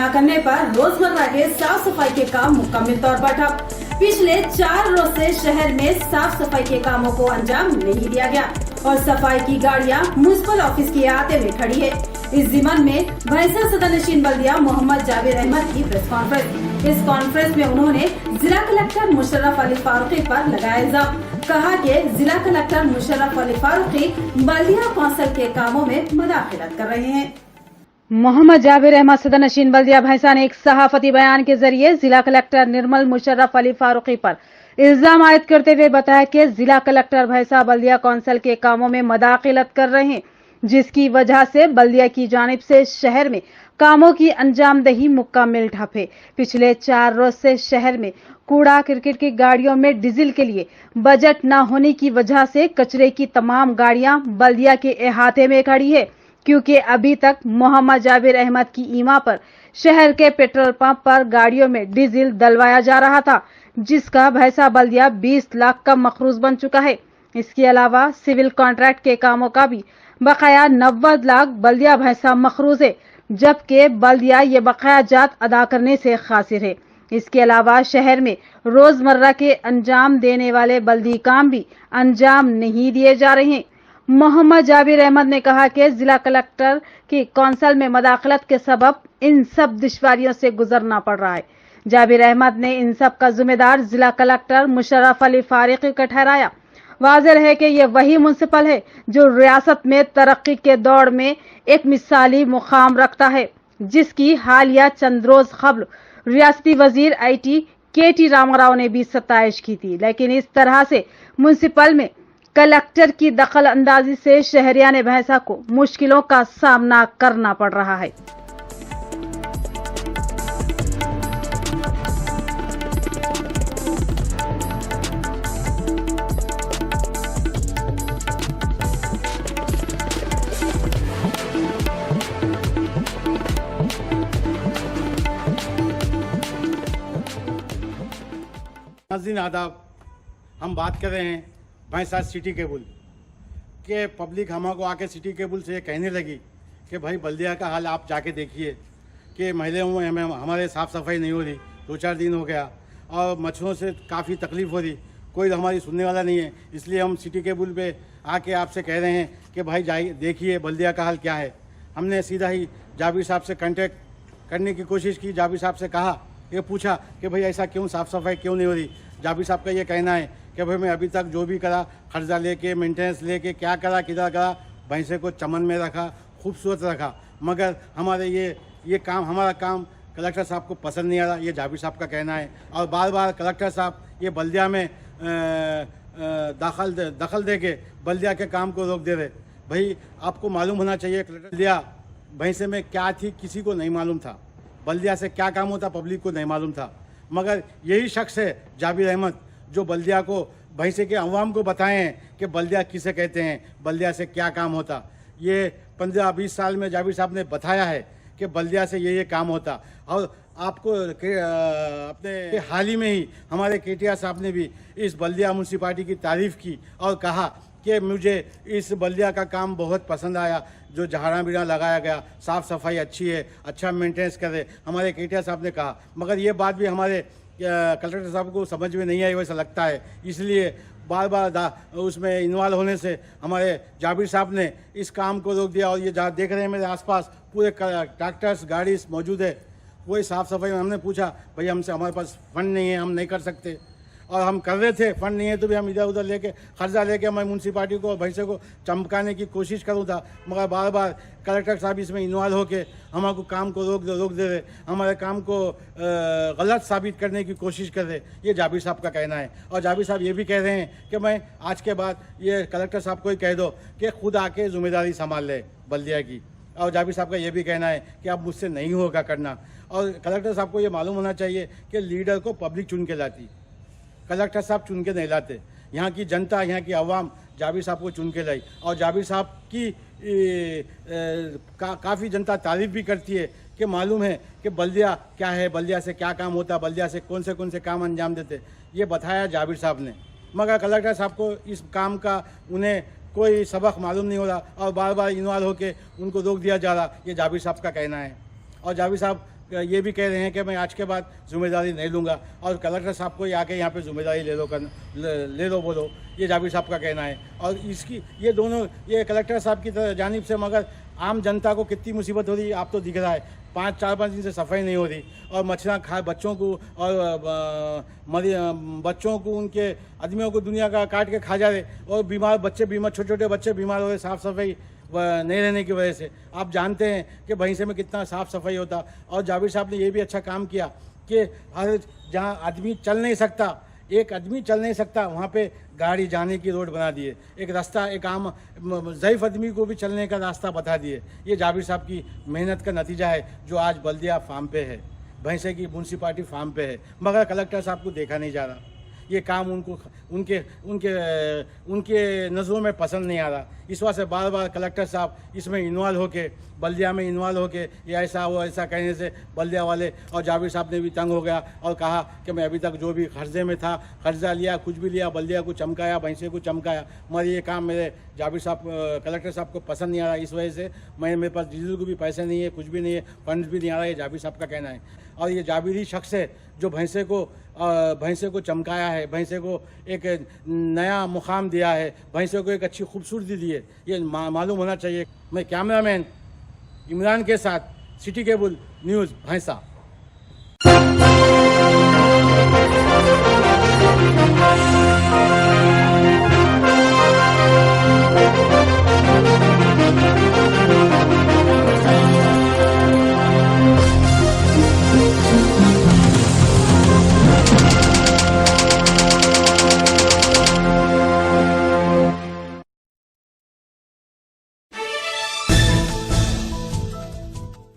करने पर रोजमर्रा के साफ सफाई के काम मुकम्मल तौर पर ठप। पिछले 4 रोज से शहर में साफ सफाई के कामों को अंजाम नहीं दिया गया और सफाई की गाड़ियां म्युनिसिपल ऑफिस के अहाते में खड़ी है। इस जिमन में भैंसा सदर नशीन बल्दिया मोहम्मद जाबिर अहमद की प्रेस कॉन्फ्रेंस। इस कॉन्फ्रेंस में उन्होंने जिला कलेक्टर मुशर्रफ अली फारूकी पर लगाया इल्जाम। कहा कि जिला कलेक्टर मुशर्रफ अली फारूकी बल्दिया कौंसिल के कामों में मदाखिलत कर रहे हैं। मोहम्मद जाबिर अहमद सदर नशीन बल्दिया भैंसा ने एक सहाफती बयान के जरिए जिला कलेक्टर निर्मल मुशर्रफ अली फारूकी पर इल्जाम आयद करते हुए बताया कि जिला कलेक्टर भैंसा बल्दिया कौंसिल के कामों में मदाखिलत कर रहे हैं, जिसकी वजह से बल्दिया की जानिब से शहर में कामों की अंजामदही मुकम्मल ठप है। पिछले 4 रोज से शहर में कूड़ा क्रिकेट की गाड़ियों में डीजल के लिए बजट न होने की वजह से कचरे की तमाम गाड़ियां बल्दिया के अहाते में खड़ी है, क्योंकि अभी तक मोहम्मद जाबिर अहमद की ईमा पर शहर के पेट्रोल पंप पर गाड़ियों में डीजल डलवाया जा रहा था, जिसका भैंसा बल्दिया 20 लाख का मखरूज बन चुका है। इसके अलावा सिविल कॉन्ट्रैक्ट के कामों का भी बकाया 90 लाख बल्दिया भैंसा मखरूज है, जबकि बल्दिया ये बकाया जात अदा करने से खासिर है। इसके अलावा शहर में रोजमर्रा के अंजाम देने वाले बल्दी काम भी अंजाम नहीं दिए जा रहे हैं। मोहम्मद जाबिर अहमद ने कहा कि जिला कलेक्टर की कौंसिल में मदाखलत के सबब इन सब दुश्वारियों से गुजरना पड़ रहा है। जाबिर अहमद ने इन सब का जिम्मेदार जिला कलेक्टर मुशर्रफ अली फारूकी को ठहराया। वाज़ेह है कि ये वही म्युनिसिपल है जो रियासत में तरक्की के दौर में एक मिसाली मुकाम रखता है, जिसकी हालिया चंद रोज कबल रियासती वजीर IT KT रामाराव ने भी सताइश की थी। लेकिन इस तरह से म्युनिसिपल में कलेक्टर की दखल अंदाजी से शहरियाने भैंसा को मुश्किलों का सामना करना पड़ रहा है। नाज़रीन आदाब, हम बात कर रहे हैं भैंसा सिटी केबल के। पब्लिक हमको आके सिटी केबल से ये कहने लगी कि भाई बल्दिया का हाल आप जाके देखिए कि महिलाओं में हमारे साफ़ सफाई नहीं हो रही, 2-4 दिन हो गया और मच्छरों से काफ़ी तकलीफ़ हो रही, कोई हमारी सुनने वाला नहीं है। इसलिए हम सिटी केबल पे आके आपसे कह रहे हैं कि भाई जाइए देखिए बल्दिया का हाल क्या है। हमने सीधा ही जाबिर साहब से कांटेक्ट करने की कोशिश की। जाबिर साहब से कहा, ये पूछा कि भाई ऐसा क्यों, साफ़ सफाई क्यों नहीं हो रही। जाबिर साहब का ये कहना है कि भाई मैं अभी तक जो भी करा, खर्चा लेके, मेंटेनेंस लेके, क्या करा, किधर करा, भैंसे को चमन में रखा, खूबसूरत रखा, मगर हमारे ये काम, हमारा काम कलेक्टर साहब को पसंद नहीं आ रहा। ये जाबिर साहब का कहना है। और बार बार कलेक्टर साहब ये बल्दिया में दखल दे के बल्दिया के काम को रोक दे रहे। भाई आपको मालूम होना चाहिए कलेक्टर बल्दिया भैंसे में क्या थी किसी को नहीं मालूम था, बल्दिया से क्या काम होता पब्लिक को नहीं मालूम था, मगर यही शख्स है जाबिर अहमद जो बल्दिया को, भैंसे के अवाम को बताए हैं कि बल्दिया किसे कहते हैं, बल्दिया से क्या काम होता। ये 15-20 साल में जाबिर साहब ने बताया है कि बल्दिया से ये काम होता। और आपको अपने हाल ही में ही हमारे KTR साहब ने भी इस बल्दिया म्युनिसिपालिटी की तारीफ़ की और कहा कि मुझे इस बल्दिया का काम बहुत पसंद आया, जो झाड़ा बीड़ा लगाया गया, साफ़ सफाई अच्छी है, अच्छा मेंटेनेंस करे, हमारे KTR साहब ने कहा। मगर ये बात भी हमारे कलेक्टर साहब को समझ में नहीं आई वैसा लगता है, इसलिए बार बार उसमें इन्वॉल्व होने से हमारे जाबिर साहब ने इस काम को रोक दिया। और ये जहाँ देख रहे हैं मेरे आसपास पूरे ट्रैक्टर्स गाड़ी मौजूद है, वही साफ़ सफाई में हमने पूछा भाई हमसे, हमारे पास फंड नहीं है, हम नहीं कर सकते। और हम कर रहे थे, फंड नहीं है तो भी हम इधर उधर लेके खर्चा लेके मैं म्युनिसिपालिटी को भैंसे को चमकाने की कोशिश करूँ था, मगर बार बार कलेक्टर साहब इसमें इन्वॉल्व होके हमारे काम को रोक दे रहे, हमारे काम को गलत साबित करने की कोशिश कर रहे। ये जाबिर साहब का कहना है। और जाबिर साहब ये भी कह रहे हैं कि मैं आज के बाद ये कलेक्टर साहब को ही कह दो कि खुद आके जिम्मेदारी संभाल ले बल्दिया की। और जाबिर साहब का ये भी कहना है कि अब मुझसे नहीं होगा करना। और कलेक्टर साहब को ये मालूम होना चाहिए कि लीडर को पब्लिक चुन के लाती, कलेक्टर साहब चुन के नहीं लाते। यहाँ की जनता, यहाँ की आवाम जाबिर साहब को चुन के लाई। और जाबिर साहब की काफ़ी जनता तारीफ़ भी करती है कि मालूम है कि बल्दिया क्या है, बल्दिया से क्या काम होता, बल्दिया से कौन से काम अंजाम देते, ये बताया जाबिर साहब ने। मगर कलेक्टर साहब को इस काम का उन्हें कोई सबक मालूम नहीं हो रहा और बार बार इन्वॉल्व होकर उनको रोक दिया जा रहा, ये जाबिर साहब का कहना है। और जाबिर साहब ये भी कह रहे हैं कि मैं आज के बाद जिम्मेदारी नहीं लूँगा और कलेक्टर साहब को आके यहाँ पे जिम्मेदारी ले लो बोलो, ये जाबिर साहब का कहना है। और इसकी ये कलेक्टर साहब की जानिब से मगर आम जनता को कितनी मुसीबत हो रही है आप तो दिख रहा है। 4-5 दिन से सफाई नहीं हो रही और मच्छर खा बच्चों को और बच्चों को उनके आदमियों को दुनिया का काट के खा जा रहे और छोटे छोटे बच्चे बीमार हो रहे साफ सफाई नहीं रहने की वजह से। आप जानते हैं कि भैंसे में कितना साफ सफाई होता। और जाबिर साहब ने ये भी अच्छा काम किया कि हर जहाँ आदमी चल नहीं सकता, एक आदमी चल नहीं सकता, वहाँ पे गाड़ी जाने की रोड बना दिए, एक रास्ता एक आम ज़ईफ़ आदमी को भी चलने का रास्ता बता दिए। ये जाबिर साहब की मेहनत का नतीजा है जो आज बल्दिया फार्म पे है, भैंसे की म्यूनसिपालिटी फार्म पे है, मगर कलेक्टर साहब को देखा नहीं जा रहा। ये काम उनके नज़रों में पसंद नहीं आ रहा। इस वजह से बार बार कलेक्टर साहब इसमें इन्वॉल्व होके बल्दिया में इन्वॉल्व होके ये ऐसा वो ऐसा कहने से बल्दिया वाले और जाबिर साहब ने भी तंग हो गया और कहा कि मैं अभी तक जो भी कर्जे में था, कर्जा लिया, कुछ भी लिया, बल्दिया को चमकाया, भैंसे को चमकाया, मगर ये काम मेरे जाबिर साहब कलेक्टर साहब को पसंद नहीं आ रहा। इस वजह से मेरे पास डीजल को भी पैसे नहीं है, कुछ भी नहीं है, फंड भी नहीं आ रहा है, जाबिर साहब का कहना है। और ये जाबिरी शख्स है जो भैंसे को चमकाया है, भैंसे को एक नया मुकाम दिया है, भैंसे को एक अच्छी खूबसूरती दी है, ये मालूम होना चाहिए। मैं कैमरामैन इमरान के साथ सिटी केबल न्यूज़ भैंसा।